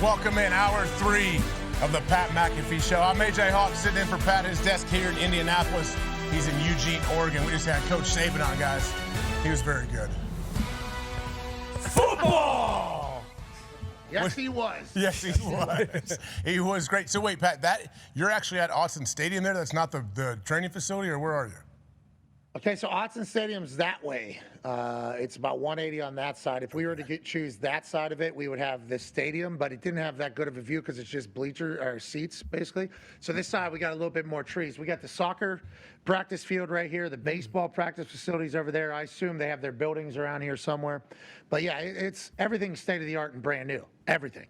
Welcome in hour 3 of the Pat McAfee Show. I'm AJ Hawk sitting in for Pat at his desk here in Indianapolis. He's in Eugene, Oregon. We just had Coach Saban on, guys. He was very good. Football! Yes, he was. Yes, he was. He was great. So wait, Pat, you're actually at Autzen Stadium there? That's not the training facility, or where are you? Okay, so Autzen Stadium's that way. It's about 180 on that side. If we were to choose that side of it, we would have this stadium, but it didn't have that good of a view because it's just seats, basically. So this side, we got a little bit more trees. We got the soccer practice field right here, the baseball practice facilities over there. I assume they have their buildings around here somewhere. But yeah, it's everything's state-of-the-art and brand new. Everything.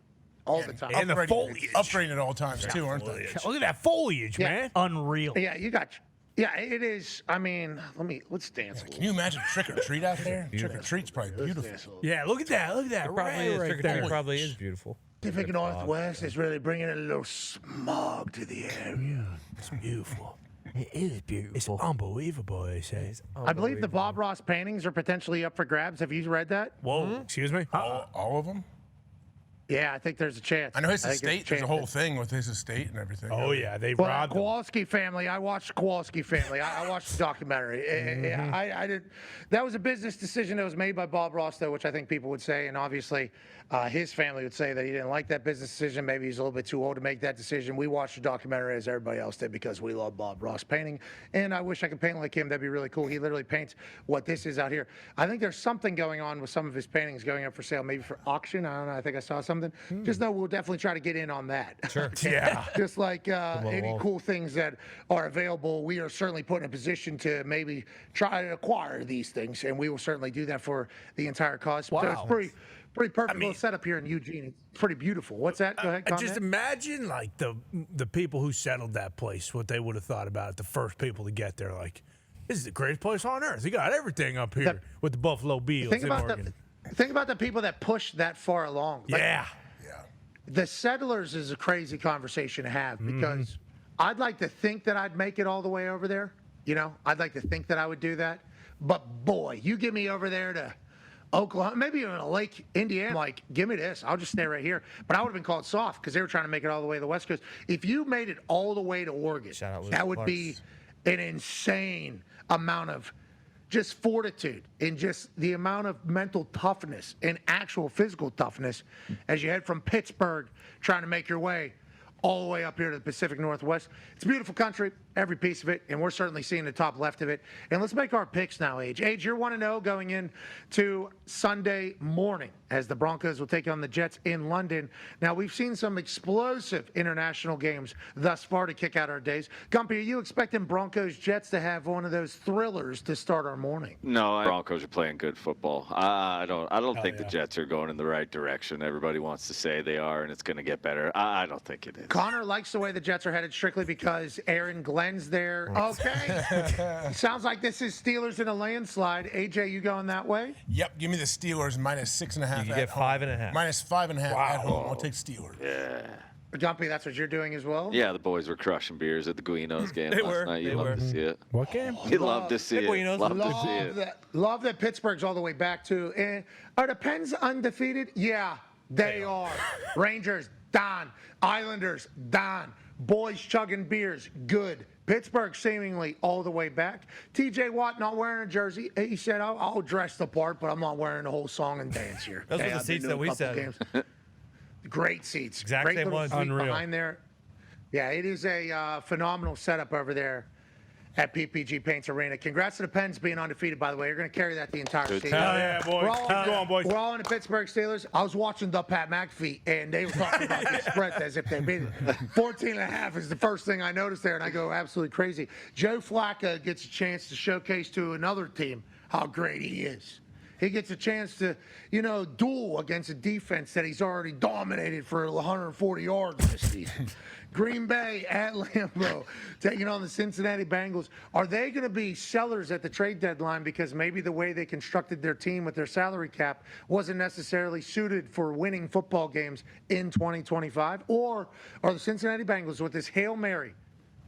All the time. And the foliage. Upgrading at all times, too, aren't they? Look at that foliage, man. Unreal. Yeah, you got... Yeah, it is. I mean, let's dance. Can you imagine trick or treat out there? Trick or treat's probably beautiful. Yeah, look at that. Look at that. It probably is beautiful. Pacific Northwest is really bringing a little smog to the area. It's beautiful. It is beautiful. It's unbelievable, they say. I believe the Bob Ross paintings are potentially up for grabs. Have you read that? Whoa, excuse me? All of them? Yeah, I think there's a chance. I know his estate. There's a whole thing with his estate and everything. Oh, yeah. They well, robbed him. Kowalski family. I watched the Kowalski family. I watched the documentary. I did. That was a business decision that was made by Bob Ross, though, which I think people would say. And obviously, his family would say that he didn't like that business decision. Maybe he's a little bit too old to make that decision. We watched the documentary as everybody else did because we love Bob Ross painting. And I wish I could paint like him. That'd be really cool. He literally paints what this is out here. I think there's something going on with some of his paintings going up for sale, maybe for auction. I don't know. I think I saw something. Just know we'll definitely try to get in on that. Sure. Yeah. Just like any cool things that are available, we are certainly put in a position to maybe try to acquire these things, and we will certainly do that for the entire cause. Wow. So it's pretty perfect little setup here in Eugene. It's pretty beautiful. What's that? Go ahead, comment. Just imagine, like, the people who settled that place, what they would have thought about it, the first people to get there. Like, this is the greatest place on earth. You got everything up here with the Buffalo Bills in Oregon. Think about the people that pushed that far along. Like, Yeah. the settlers is a crazy conversation to have because I'd like to think that I'd make it all the way over there. You know, I'd like to think that I would do that. But boy, you get me over there to Oklahoma, maybe even a Lake Indiana, like, give me this. I'll just stay right here. But I would have been called soft because they were trying to make it all the way to the West Coast. If you made it all the way to Oregon, that would be an insane amount of just fortitude and just the amount of mental toughness and actual physical toughness as you head from Pittsburgh trying to make your way all the way up here to the Pacific Northwest. It's a beautiful country, every piece of it, and we're certainly seeing the top left of it. And let's make our picks now, Age. Age, you're 1-0 going into Sunday morning as the Broncos will take on the Jets in London. Now, we've seen some explosive international games thus far to kick out our days. Gumpy, are you expecting Broncos-Jets to have one of those thrillers to start our morning? No, Broncos are playing good football. I don't think the Jets are going in the right direction. Everybody wants to say they are, and it's going to get better. I don't think it is. Connor likes the way the Jets are headed strictly because Aaron Glenn's there. Okay. Sounds like this is Steelers in a landslide. AJ, you going that way? Yep. Give me the Steelers -6.5. You get 5.5. -5.5 at home. I'll take Steelers. Yeah. Gumpy, that's what you're doing as well? Yeah, the boys were crushing beers at the Guinos game last night. You love to see it. What game? You love to see it. Love to see it. Love that Pittsburgh's all the way back to. And are the Pens undefeated? Yeah, they are. Rangers, done. Islanders, done. Boys chugging beers, good. Pittsburgh seemingly all the way back. TJ Watt not wearing a jersey. He said, I'll dress the part, but I'm not wearing the whole song and dance here. Those were the seats that we sat. Great seats. Exact Great same little ones. suite Unreal. behind there. Yeah, it is a phenomenal setup over there at PPG Paints Arena. Congrats to the Pens being undefeated, by the way. You're going to carry that the entire season. Hell yeah, boys. Go on, boys. We're all in the Pittsburgh Steelers. I was watching the Pat McAfee, and they were talking about the spread as if they beat it. 14.5 is the first thing I noticed there, and I go absolutely crazy. Joe Flacco gets a chance to showcase to another team how great he is. He gets a chance to, duel against a defense that he's already dominated for 140 yards this season. Green Bay at Lambeau taking on the Cincinnati Bengals. Are they going to be sellers at the trade deadline because maybe the way they constructed their team with their salary cap wasn't necessarily suited for winning football games in 2025? Or are the Cincinnati Bengals with this Hail Mary,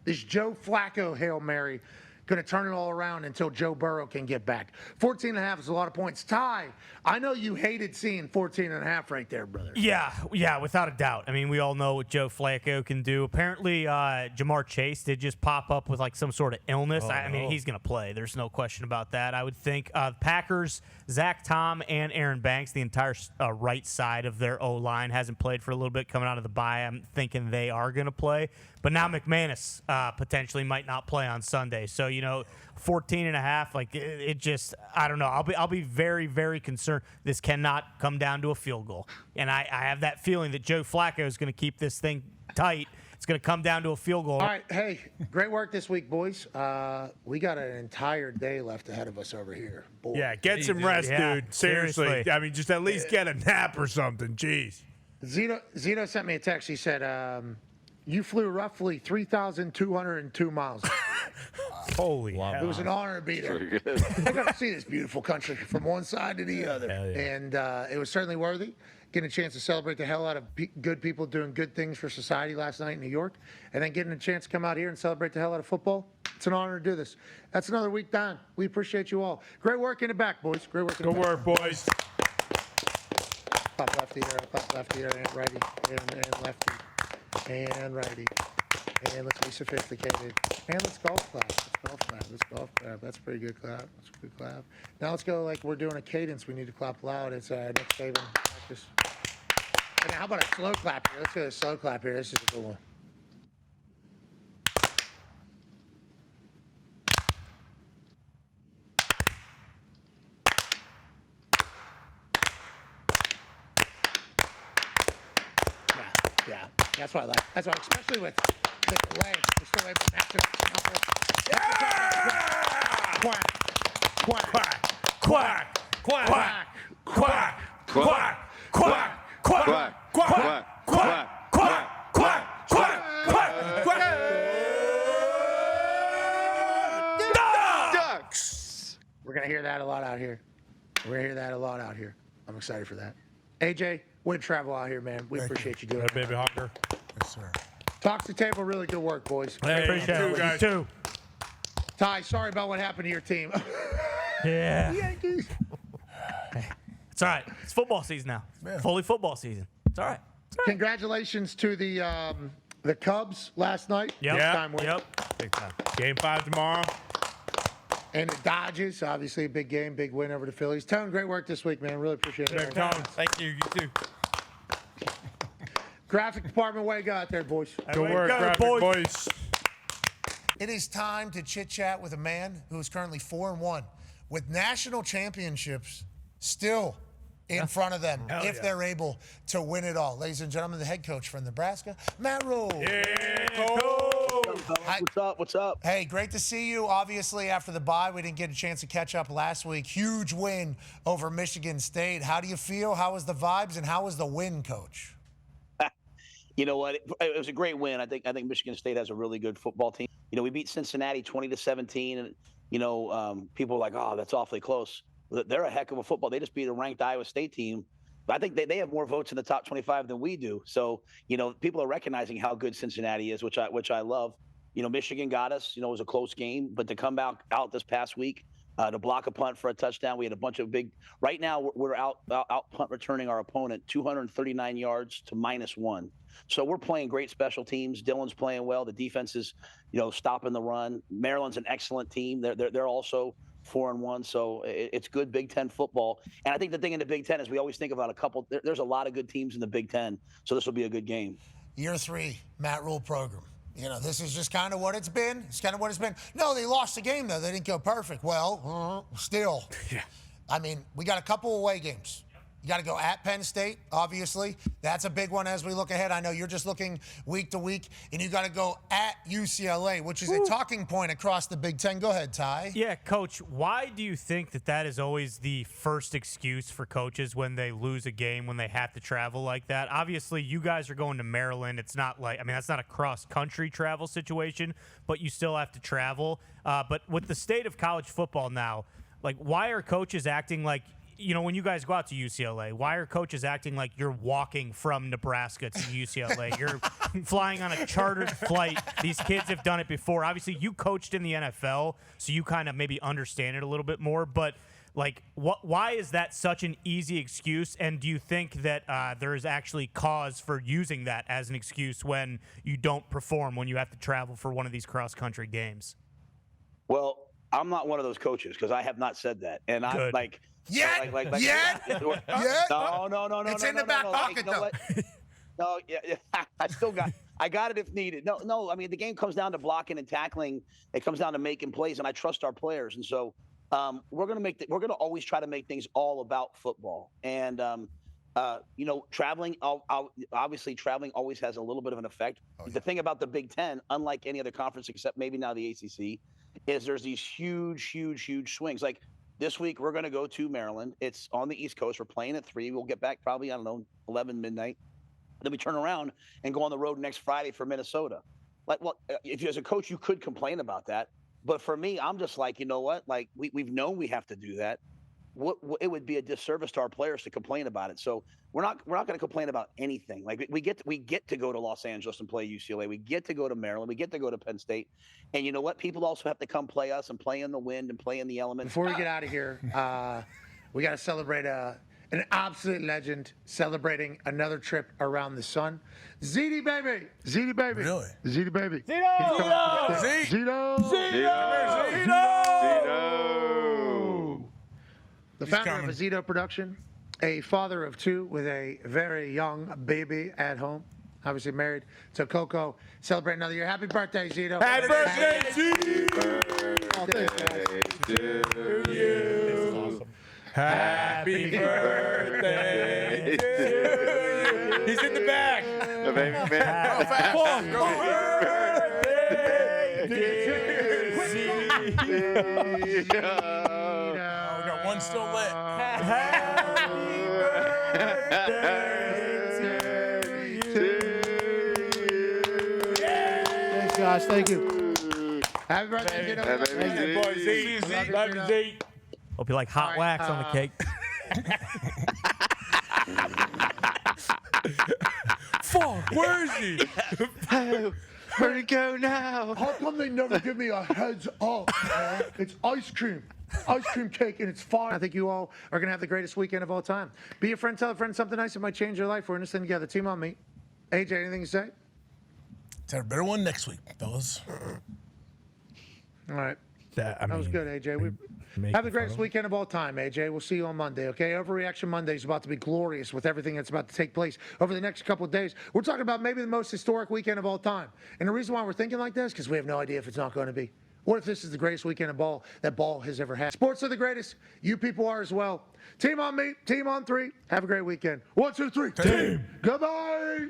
this Joe Flacco Hail Mary, going to turn it all around until Joe Burrow can get back. 14.5 is a lot of points. Ty, I know you hated seeing 14.5 right there, brother. Yeah, without a doubt. I mean, we all know what Joe Flacco can do. Apparently, Jamar Chase did just pop up with like some sort of illness. I mean, he's going to play. There's no question about that. I would think Packers, Zach Tom, and Aaron Banks, the entire right side of their O-line hasn't played for a little bit coming out of the bye. I'm thinking they are going to play. But now McManus potentially might not play on Sunday. So, 14.5, like it just, I don't know. I'll be very, very concerned. This cannot come down to a field goal. And I have that feeling that Joe Flacco is going to keep this thing tight. It's going to come down to a field goal. All right. Hey, great work this week, boys. We got an entire day left ahead of us over here. Boy. Yeah, get some rest, dude. Seriously. I mean, just at least get a nap or something. Jeez. Zeno sent me a text. He said, you flew roughly 3,202 miles. Holy hell. It was an honor to be there. I got to see this beautiful country from one side to the other. Yeah. And it was certainly worthy. Getting a chance to celebrate the hell out of good people doing good things for society last night in New York. And then getting a chance to come out here and celebrate the hell out of football. It's an honor to do this. That's another week done. We appreciate you all. Great work in the back, boys. Great work in the back. Good work, boys. Pop lefty there, and righty, and lefty. And righty. And let's be sophisticated. And let's golf clap. Let's golf clap. That's a pretty good clap. That's a good clap. Now let's go like we're doing a cadence. We need to clap loud. It's Nick Saban practice. And how about a slow clap here? Let's go to a slow clap here. This is a good one. Yeah. That's what I like. That's why, especially with the delay, we're still able to match it. Quack. Quack. Quack. Quack. Quack. Quack. Quack. Quack. Quack. Quack. Quack. Quack. Quack. Quack. Ducks. We're going to hear that a lot out here. I'm excited for that. AJ, way to travel out here, man. We appreciate you doing it. Baby Hawker. Yes, sir. Talks to table, really good work, boys. Hey, Appreciate it. guys. You too. Ty, sorry about what happened to your team. Yeah. Yankees. It's all right. It's football season now. Yeah. Fully football season. It's all right. Congratulations to the Cubs last night. Yep. Yeah. Time win. Yep. Big time. Game 5 tomorrow. And the Dodgers, obviously a big game, big win over the Phillies. Tone, great work this week, man. Really appreciate it. Thank you. You too. Graphic department, way to go out there, boys. Good work, graphic boys. It is time to chit-chat with a man who is currently 4-1 with national championships still in front of them if they're able to win it all. Ladies and gentlemen, the head coach from Nebraska, Matt Rhule. What's up? Hey, great to see you. Obviously, after the bye, we didn't get a chance to catch up last week. Huge win over Michigan State. How do you feel? How was the vibes, and how was the win, Coach? You know what? It was a great win. I think Michigan State has a really good football team. We beat Cincinnati 20-17, and people are like, "Oh, that's awfully close." They're a heck of a football. They just beat a ranked Iowa State team. But I think they have more votes in the top 25 than we do. So people are recognizing how good Cincinnati is, which I love. Michigan got us. It was a close game, but to come out this past week, to block a punt for a touchdown, we had a bunch of big. Right now, we're out punt returning our opponent 239 yards to -1. So we're playing great special teams. Dylan's playing well. The defense is, stopping the run. Maryland's an excellent team. They're also 4-1. So it's good Big Ten football. And I think the thing in the Big Ten is we always think about there's a lot of good teams in the Big Ten. So this will be a good game. Year 3, Matt Rhule program. This is just kind of what it's been. It's kind of what it's been. No, they lost the game, though. They didn't go perfect. Well, still. Yeah. I mean, we got a couple away games. You got to go at Penn State, obviously. That's a big one as we look ahead. I know you're just looking week to week, and you got to go at UCLA, which is a talking point across the Big Ten. Go ahead, Ty. Yeah, Coach, why do you think that is always the first excuse for coaches when they lose a game, when they have to travel like that? Obviously, you guys are going to Maryland. It's not that's not a cross-country travel situation, but you still have to travel. But with the state of college football now, why are coaches acting like when you guys go out to UCLA, why are coaches acting like you're walking from Nebraska to UCLA? You're flying on a chartered flight. These kids have done it before. Obviously, you coached in the NFL, so you kind of maybe understand it a little bit more. But, why is that such an easy excuse? And do you think that there is actually cause for using that as an excuse when you don't perform, when you have to travel for one of these cross-country games? Well, I'm not one of those coaches because I have not said that. And I'm like, Yet? No. It's in the back pocket, though. No, yeah, I got it if needed. No. I mean, the game comes down to blocking and tackling. It comes down to making plays, and I trust our players. And so we're gonna always try to make things all about football. And traveling, obviously, traveling always has a little bit of an effect. The thing about the Big Ten, unlike any other conference except maybe now the ACC, is there's these huge swings. Like this week, we're going to go to Maryland. It's on the East Coast. We're playing at 3. We'll get back probably, 11 midnight. Then we turn around and go on the road next Friday for Minnesota. If you as a coach, you could complain about that. But for me, I'm just like, you know what? Like we've known we have to do that. It would be a disservice to our players to complain about it. So we're not going to complain about anything. Like we get to go to Los Angeles and play UCLA. We get to go to Maryland. We get to go to Penn State. And you know what? People also have to come play us and play in the wind and play in the elements. Before we get out of here, we got to celebrate an absolute legend celebrating another trip around the sun. ZD baby. Really? ZD baby. Zito! The founder of Zito Production, a father of 2 with a very young baby at home, obviously married to Coco. Celebrate another year. Happy birthday, Zito. Happy birthday, Zito! To you. This is awesome. Happy birthday to you. He's in the back. The baby man. Happy birthday, We got one still lit. Happy birthday to you. Thanks, guys. Thank you. Happy birthday, Zito. Happy Boy, Z. Love you, Z. Hope you like hot wax on the cake. Fuck, where is he? Where'd he go now? How come they never give me a heads up, man? It's ice cream cake, and it's fire. I think you all are going to have the greatest weekend of all time. Be a friend, tell a friend something nice that might change your life. We're in this thing together. Team on me. AJ, anything to say? Let's have a better one next week, fellas. All right. That was good, AJ. Have the greatest weekend of all time, AJ. We'll see you on Monday, okay? Overreaction Monday is about to be glorious with everything that's about to take place over the next couple of days. We're talking about maybe the most historic weekend of all time. And the reason why we're thinking like this is because we have no idea if it's not going to be. What if this is the greatest weekend of ball that ball has ever had? Sports are the greatest. You people are as well. Team on me, team on 3. Have a great weekend. 1, 2, 3. Team. Goodbye.